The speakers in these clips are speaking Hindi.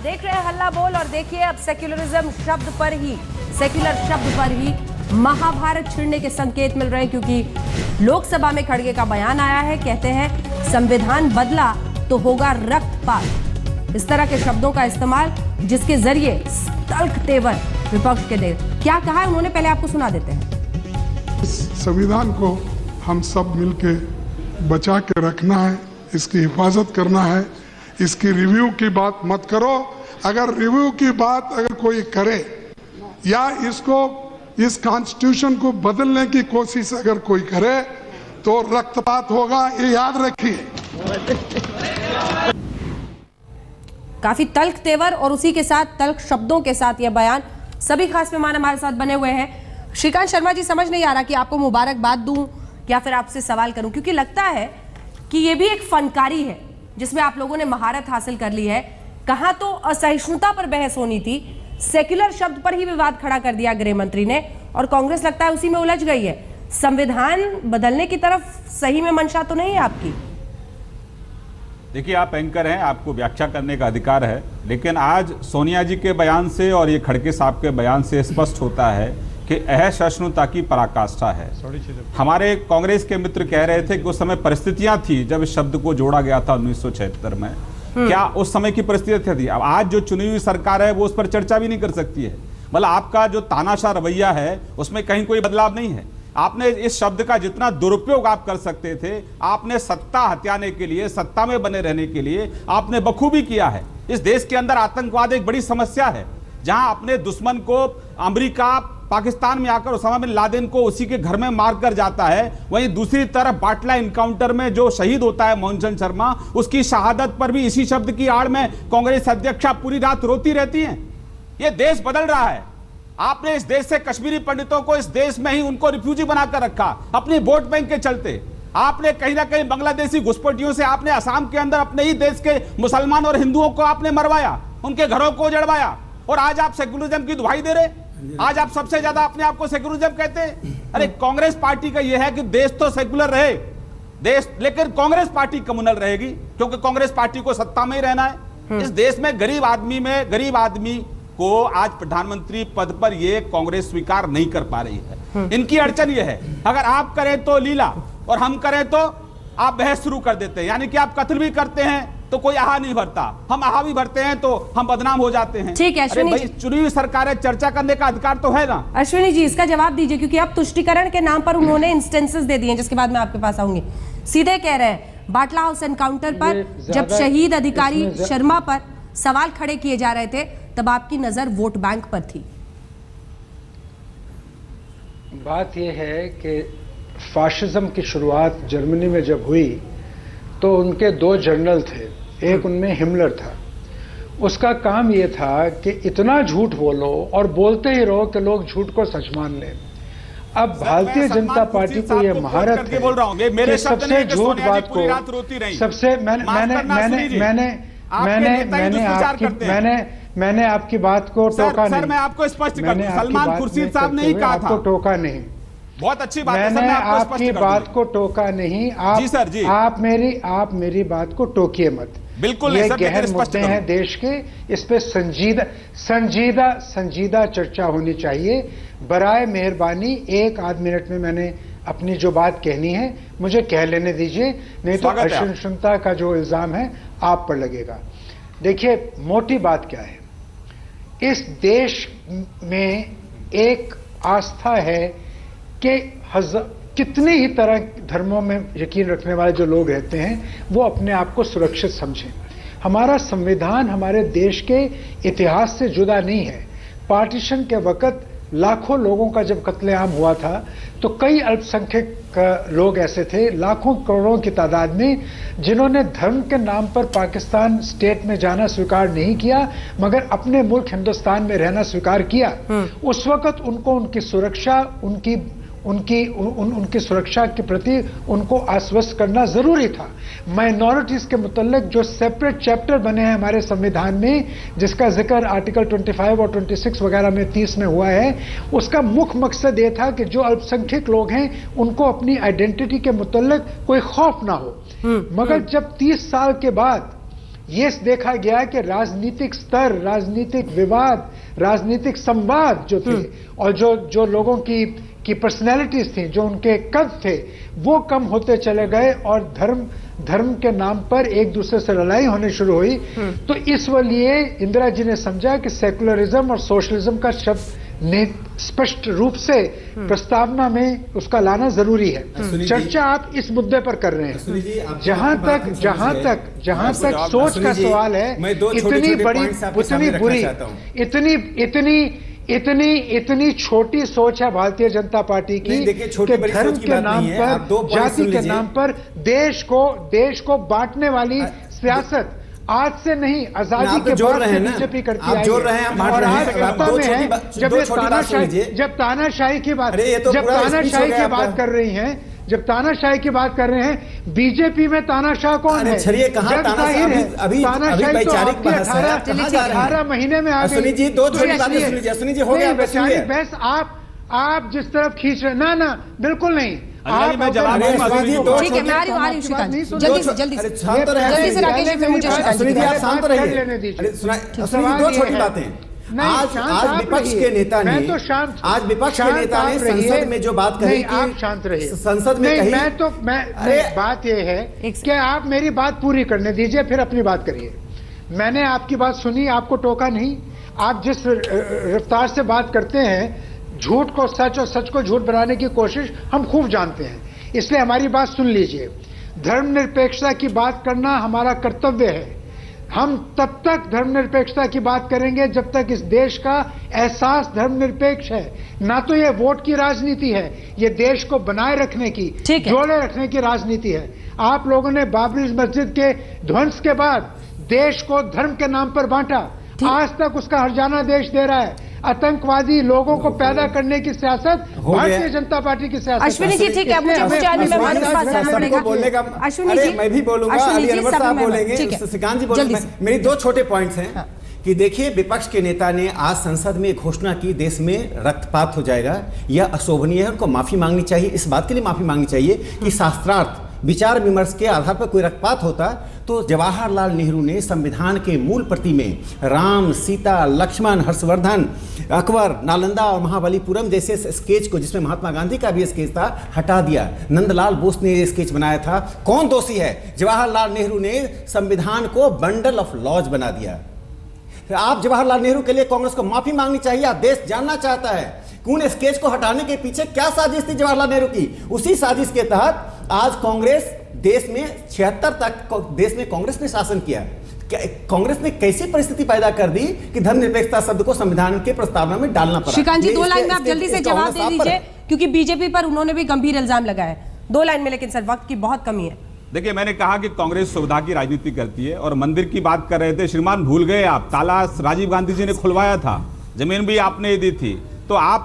आप देख रहे हैं हल्ला बोल और देखिए अब सेक्युलरिज्म शब्द पर ही, सेक्युलर शब्द पर ही महाभारत छिड़ने के संकेत मिल रहे हैं, क्योंकि लोकसभा में खड़गे का बयान आया है। कहते हैं संविधान बदला तो होगा रक्तपात। इस तरह के शब्दों का इस्तेमाल जिसके जरिए तल्ख तेवर विपक्ष के दे। क्या कहा है उन्होंने, पहले आपको सुना देते हैं। इस संविधान को हम सब मिलके बचा के रखना है, इसकी हिफाजत करना है। इसकी रिव्यू की बात मत करो। अगर रिव्यू की बात अगर कोई करे या इसको इस कॉन्स्टिट्यूशन को बदलने की कोशिश अगर कोई करे तो रक्तपात होगा, ये याद रखिए। काफी तल्ख तेवर और उसी के साथ तल्ख शब्दों के साथ यह बयान। सभी खास मेहमान हमारे साथ बने हुए हैं। श्रीकांत शर्मा जी, समझ नहीं आ रहा कि आपको मुबारकबाद दूं या फिर आपसे सवाल करूं, क्योंकि लगता है कि यह भी एक फनकारी है जिसमें आप लोगों ने महारत हासिल कर ली है। कहां तो असहिष्णुता पर बहस होनी थी, सेक्युलर शब्द पर ही विवाद खड़ा कर दिया गृह मंत्री ने, और कांग्रेस लगता है उसी में उलझ गई है। संविधान बदलने की तरफ सही में मंशा तो नहीं है आपकी? देखिए, आप एंकर हैं, आपको व्याख्या करने का अधिकार है, लेकिन आज सोनिया जी के बयान से और ये खड़गे साहब के बयान से स्पष्ट होता है कि असहिष्णुता की पराकाष्ठा है। हमारे कांग्रेस के मित्र कह रहे थे कि उस समय परिस्थितियां थी जब इस शब्द को जोड़ा गया था 1976 में। क्या उस समय की परिस्थितियां थी? अब आज जो चुनी हुई सरकार है वो उस पर चर्चा भी नहीं कर सकती है। मतलब आपका जो तानाशाह रवैया है उसमें कहीं कोई बदलाव नहीं है। आपने इस शब्द का जितना दुरुपयोग आप कर सकते थे, आपने सत्ता हथियाने के लिए, सत्ता में बने रहने के लिए आपने बखूबी किया है। इस देश के अंदर आतंकवाद एक बड़ी समस्या है। जहां अपने दुश्मन को अमेरिका पाकिस्तान में आकर उसामा बिन लादेन को उसी के घर में मारकर जाता है, वहीं दूसरी तरफ बाटला इनकाउंटर में जो शहीद होता है मोहनचंद शर्मा, उसकी शहादत पर भी इसी शब्द की आड़ में कांग्रेस अध्यक्षा पूरी रात रोती रहती हैं। ये देश बदल रहा है। आपने इस देश से कश्मीरी पंडितों को इस देश में ही उनको रिफ्यूजी बनाकर रखा अपनी वोट बैंक के चलते। आपने कहीं ना कहीं बांग्लादेशी घुसपैठियों से आपने असम के अंदर अपने ही देश के मुसलमान और हिंदुओं को आपने मरवाया, उनके घरों को उजड़वाया, और आज आप सेक्युलरिज्म की दुहाई दे रहे। आज आप सबसे ज्यादा अपने आप को सेक्युलरिज्म कहते हैं। अरे कांग्रेस पार्टी का यह है कि देश तो सेक्युलर रहे देश, लेकिन कांग्रेस पार्टी कम्युनल रहेगी, क्योंकि कांग्रेस पार्टी को सत्ता में ही रहना है। इस देश में गरीब आदमी को आज प्रधानमंत्री पद पर यह कांग्रेस स्वीकार नहीं कर पा रही है। इनकी अड़चन यह है, अगर आप करें तो लीला और हम करें तो आप बहस शुरू कर देते हैं। यानी कि आप कत्ल भी करते हैं तो कोई आहा नहीं भरता, हम आहा भी भरते हैं तो हम बदनाम हो जाते हैं। ठीक है अश्विनी जी, चुनी हुई सरकार है, चर्चा करने का अधिकार तो है ना। अश्विनी जी, इसका जवाब दीजिए, क्योंकि अब तुष्टीकरण के नाम पर उन्होंने इंस्टेंसेस दे दिए, जिसके बाद मैं आपके पास आऊंगी। सीधे कह रहे हैं बाटला हाउस एनकाउंटर पर जब शहीद अधिकारी शर्मा पर सवाल खड़े किए जा रहे थे तब आपकी नजर वोट बैंक पर थी। बात यह है कि फाशिज्म की शुरुआत जर्मनी में जब हुई तो उनके दो जनरल थे, एक उनमें हिमलर था। उसका काम यह था कि इतना झूठ बोलो और बोलते ही रहो कि लोग झूठ को सच मान लें। अब भारतीय जनता पार्टी को यह महारत है कि सबसे झूठ बात को सबसे मैंने आपकी बात को टोका नहीं। मैं आपको स्पष्ट कर दूं, सलमान खुर्शीद साहब ने ही कहा था। आपको टोका नहीं, बहुत अच्छी बात है। मैंने आपकी बात को टोका नहीं। जी सर जी, आप मेरी बात को टोकिए मत। बिल्कुल ये गहन मुद्दे हैं देश के, इस पे संजीदा चर्चा होनी चाहिए। बराए मेहरबानी 1 मिनट में मैंने अपनी जो बात कहनी है मुझे कह लेने दीजिए, नहीं तो असहिष्णुता का जो इल्जाम है आप पर लगेगा। देखिए, मोटी बात क्या है, इस देश में एक आस्था है कि कितने ही तरह धर्मों में यकीन रखने वाले जो लोग रहते हैं वो अपने आप को सुरक्षित समझें। हमारा संविधान हमारे देश के इतिहास से जुदा नहीं है। पार्टीशन के वक्त लाखों लोगों का जब कत्लेआम हुआ था तो कई अल्पसंख्यक लोग ऐसे थे, लाखों करोड़ों की तादाद में, जिन्होंने धर्म के नाम पर पाकिस्तान स्टेट में जाना स्वीकार नहीं किया मगर अपने मुल्क हिंदुस्तान में रहना स्वीकार किया। उस वक्त उनको उनकी सुरक्षा उनकी सुरक्षा के प्रति उनको आश्वस्त करना जरूरी था। माइनॉरिटीज के मुतल्लिक जो सेपरेट चैप्टर बने हैं हमारे संविधान में, जिसका जिक्र आर्टिकल 25 और 26 वगैरह में 30 में हुआ है, उसका मुख्य मकसद ये था कि जो अल्पसंख्यक लोग हैं उनको अपनी आइडेंटिटी के मुतल्लिक कोई खौफ ना हो। मगर जब 30 साल के बाद ये देखा गया कि राजनीतिक स्तर, राजनीतिक विवाद, राजनीतिक संवाद जो थे और जो लोगों की पर्सनैलिटीज थी, जो उनके कद थे, वो कम होते चले गए और धर्म के नाम पर एक दूसरे से लड़ाई होने शुरू हुई। तो इस लिए इंदिरा जी ने समझा कि सेकुलरिज्म और सोशलिज्म का शब्द ने स्पष्ट रूप से प्रस्तावना में उसका लाना जरूरी है। चर्चा आप इस मुद्दे पर कर रहे हैं। जहां तक सोच का सवाल है, इतनी बड़ी, इतनी बुरी, इतनी छोटी सोच है भारतीय जनता पार्टी की कि धर्म के नाम पर, जाति के नाम पर देश को बांटने वाली सियासत आज से नहीं, आजादी के बाद से बीजेपी करती आई है। और आज सत्ता में है, जब तानाशाही की बात कर रहे हैं, बीजेपी में तानाशाह कौन है? तानाशाही तो 18 महीने में आ गई। वैचारिक बहस आप जिस तरफ खींच रहे, ना बिल्कुल नहीं। ठीक है, मैं आ रही हूँ श्रीकांत, जल्दी से राकेश जी, फिर मुझे शांत रहिए। दो छोटी बातें। आज विपक्ष के नेता ने संसद में जो बात कही, आप शांत रहिए। संसद में कही, बात यह है कि आप मेरी बात पूरी करने दीजिए, फिर अपनी बात करिए। मैंने आपकी बात सुनी, आपको टोका नहीं। आप जिस रफ्तार से बात करते हैं, झूठ को सच और सच को झूठ बनाने की कोशिश हम खूब जानते हैं, इसलिए हमारी बात सुन लीजिए। धर्मनिरपेक्षता की बात करना हमारा कर्तव्य है। हम तब तक धर्मनिरपेक्षता की बात करेंगे जब तक इस देश का एहसास धर्मनिरपेक्ष है। ना तो ये वोट की राजनीति है, ये देश को बनाए रखने की, जोड़े रखने की राजनीति है। आप लोगों ने बाबरी मस्जिद के ध्वंस के बाद देश को धर्म के नाम पर बांटा, आज तक उसका हर्जाना देश दे रहा है। आतंकवादी लोगों को पैदा करने की सियासत भारतीय जनता पार्टी की सियासत। अश्विनी जी, ठीक है, मुझे अश्विनी जी, मैं भी बोलूंगा, अली अनवर साहब बोलेंगे, श्रीकांत जी बोलेंगे। मेरी दो छोटे पॉइंट्स हैं कि देखिए, विपक्ष के नेता ने आज संसद में घोषणा की देश में रक्तपात हो जाएगा, यह अशोभनीय है, उनको माफी मांगनी चाहिए। इस बात के लिए माफी मांगनी चाहिए कि शास्त्रार्थ विचार विमर्श के आधार पर कोई रक्तपात होता तो जवाहरलाल नेहरू ने संविधान के मूल प्रति में राम, सीता, लक्ष्मण, हर्षवर्धन, अकबर, नालंदा और महाबलीपुरम जैसे स्केच को, जिसमें महात्मा गांधी का भी स्केच था, हटा दिया। नंदलाल बोस ने ये स्केच बनाया था। कौन दोषी है? जवाहरलाल नेहरू ने संविधान को बंडल ऑफ लॉज बना दिया। आप जवाहरलाल नेहरू के लिए कांग्रेस को माफी मांगनी चाहिए। आप देश जानना चाहता है कि उन स्केच को हटाने के पीछे क्या साजिश थी जवाहरलाल नेहरू की। उसी साजिश के तहत आज कांग्रेस देश में 76 तक देश में कांग्रेस ने शासन किया। कांग्रेस ने कैसी परिस्थिति पैदा कर दी कि धर्मनिरपेक्षता शब्द को संविधान के प्रस्तावना में डालना पड़ा। श्रीकांत जी, 2 लाइन में आप जल्दी से जवाब दे दीजिए, क्योंकि बीजेपी पर उन्होंने भी गंभीर इल्जाम लगाया। 2 लाइन में, लेकिन सर वक्त की बहुत कमी है। देखिए, मैंने कहा कि कांग्रेस सुविधा की राजनीति करती है और मंदिर की बात कर रहे थे। श्रीमान, भूल गए आप, ताला राजीव गांधी जी ने खुलवाया था, जमीन भी आपने दी थी। तो आप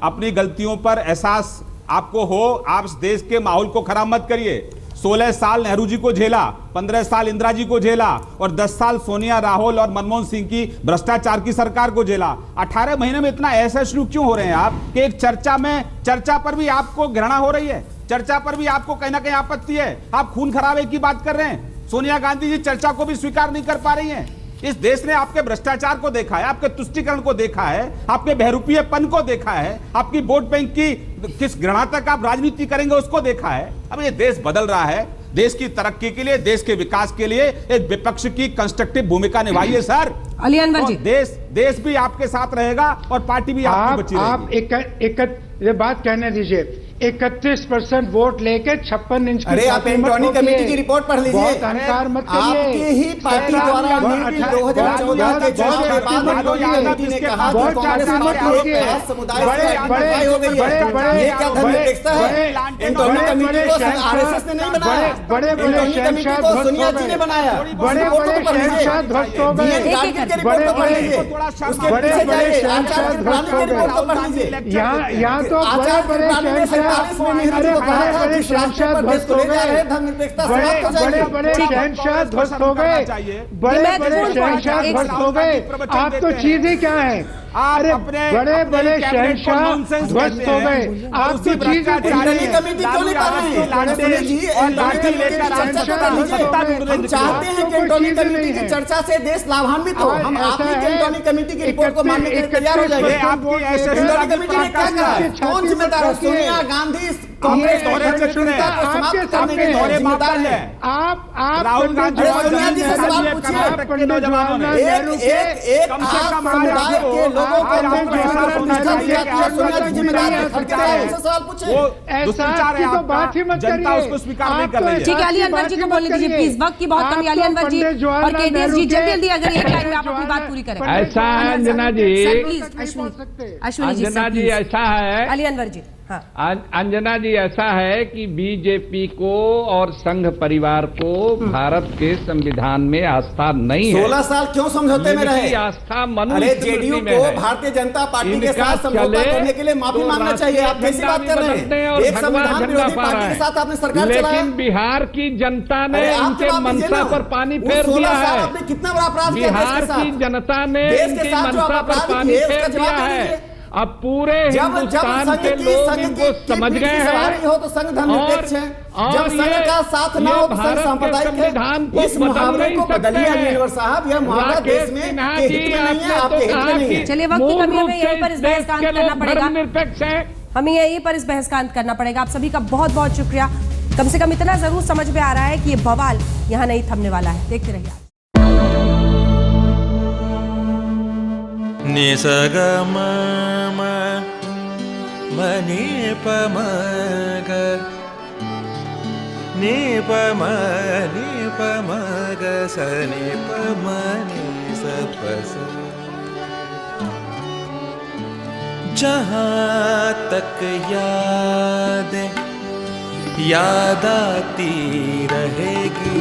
अपनी गलतियों पर एहसास आपको हो, आप इस देश के माहौल को खराब मत करिए। 16 साल नेहरू जी को झेला, 15 साल इंदिरा जी को झेला और 10 साल सोनिया, राहुल और मनमोहन सिंह की भ्रष्टाचार की सरकार को झेला। 18 महीने में इतना ऐसा शुरू क्यों हो रहे हैं आप कि एक चर्चा पर भी आपको घृणा हो रही है, चर्चा पर भी आपको कहीं ना कहीं आपत्ति है। आप खून खराबे की बात कर रहे हैं। सोनिया गांधी जी चर्चा को भी स्वीकार नहीं कर पा रही हैं। इस देश ने आपके भ्रष्टाचार को देखा है, आपके तुष्टीकरण को देखा है, आपके बहरूपीयपन को देखा है, आपकी वोट बैंक की किस घृणा तक आप राजनीति करेंगे उसको देखा है। अब ये देश बदल रहा है। देश की तरक्की के लिए, देश के विकास के लिए एक विपक्ष की कंस्ट्रक्टिव भूमिका निभाइए सर। अली अनवर जी, देश भी आपके साथ रहेगा और पार्टी भी आपकी बची रहेगी। आप ये बात कहने दीजिए। 31% वोट लेके 56 इंच की। अरे आप एंटोनी कमेटी की रिपोर्ट पढ़ लीजिए। बहुत अहंकार मत करिए। आपके ही पार्टी द्वारा 2014 के चुनाव के बाद एंटोनी ने कहा कि कांग्रेस पार्टी एक समुदाय से आइडेंटिफाई हो गई है। ये क्या धर्मनिरपेक्षता है? एंटोनी कमेटी को आरएसएस ने नहीं बनाया, एंटोनी कमेटी को सोनिया जी ने बनाया। बड़े-बड़े शहंशाह ध्वस्त हो गए। यहाँ तो बड़े-बड़े शहंशाह ध्वस्त हो गए। बड़े-बड़े शहंशाह ध्वस्त हो गए। बड़े-बड़े शहंशाह ध्वस्त हो गए। आप तो चीज ही क्या है? आप अरे अपने बड़े शहंशाह नॉनसेंस ध्वस्त हो गए। आप तो चीजें इंटरनी कमेटी क्यों नहीं कर रहे हैं? सुनील जी, इंटरनी कमेटी की चर्चा तो कर लीजिए। हम चाहते हैं कि इंटरनी कमेटी की चर्चा से देश लाभान्वित हो। हम आप ही के इंटरनी कमेटी की रिपोर्ट को मानने के लिए तैयार हो जाएंगे। इंटरनी कमेटी ने क्या कहा? कौन जिम्मेदार है? सोनिया गांधी कांग्रेस राहुल गांधी सोनिया जी से सवाल पूछिए। नौजवानों एक कम से कम समुदाय के लोगों को सोनिया जी जिम्मेदार है। उनसे सवाल पूछे। जनता उसको स्वीकार नहीं कर रही है। ठीक है, अली अनवर जी को बोलने दीजिए प्लीज, वक्त की बहुत कमी। अली अनवर जी और केटीएस जी जल्दी जल्दी अगर एक लाइन में आप अपनी बात पूरी करें। ऐसा है अंजना जी, प्लीज अश्विनी जी, अंजना जी ऐसा है, अली अनवर जी। हाँ। अंजना जी ऐसा है कि बीजेपी को और संघ परिवार को भारत के संविधान में आस्था नहीं है। 16 साल क्यों समझौते में रहे? आस्था अरे मनुस्मृति में को है। भारतीय जनता पार्टी के साथ समझौता करने के लिए माफी मांगना चाहिए। आप कैसी बात कर रहे हैं? एक संविधान विरोधी पार्टी के साथ आपने सरकार चलाया। लेकिन बिहार की जनता ने इनके मंशा पर पानी फेर दिया है। आपने कितना बड़ा अपराध किया? बिहार की जनता ने इनकी मंशा पर पानी फेर दिया है। अब पूरे हिंदुस्तान के लोग इनको समझ गए हैं। हो तो संघ धर्मनिरपेक्ष है। जब संघ का साथ ना हो तो संघ सांप्रदायिक है। इस मुहावरे को बदलिए अनिल साहब। यह मुहावरा देश में के हित में नहीं है, आपके हित में नहीं है। चलिए, वक्त की कमी में यहीं पर इस बहस का अंत करना पड़ेगा। निरपेक्ष है, हमें यहीं पर इस बहस का अंत करना पड़ेगा। आप सभी का बहुत बहुत शुक्रिया। कम से कम इतना जरूर समझ में आ रहा है कि ये बवाल यहाँ नहीं थमने वाला है। देखते रहिए आप। नि स ग म म म नि प म ग नि प म ग स नि प म नि स प स। जहाँ तक याद आती रहेगी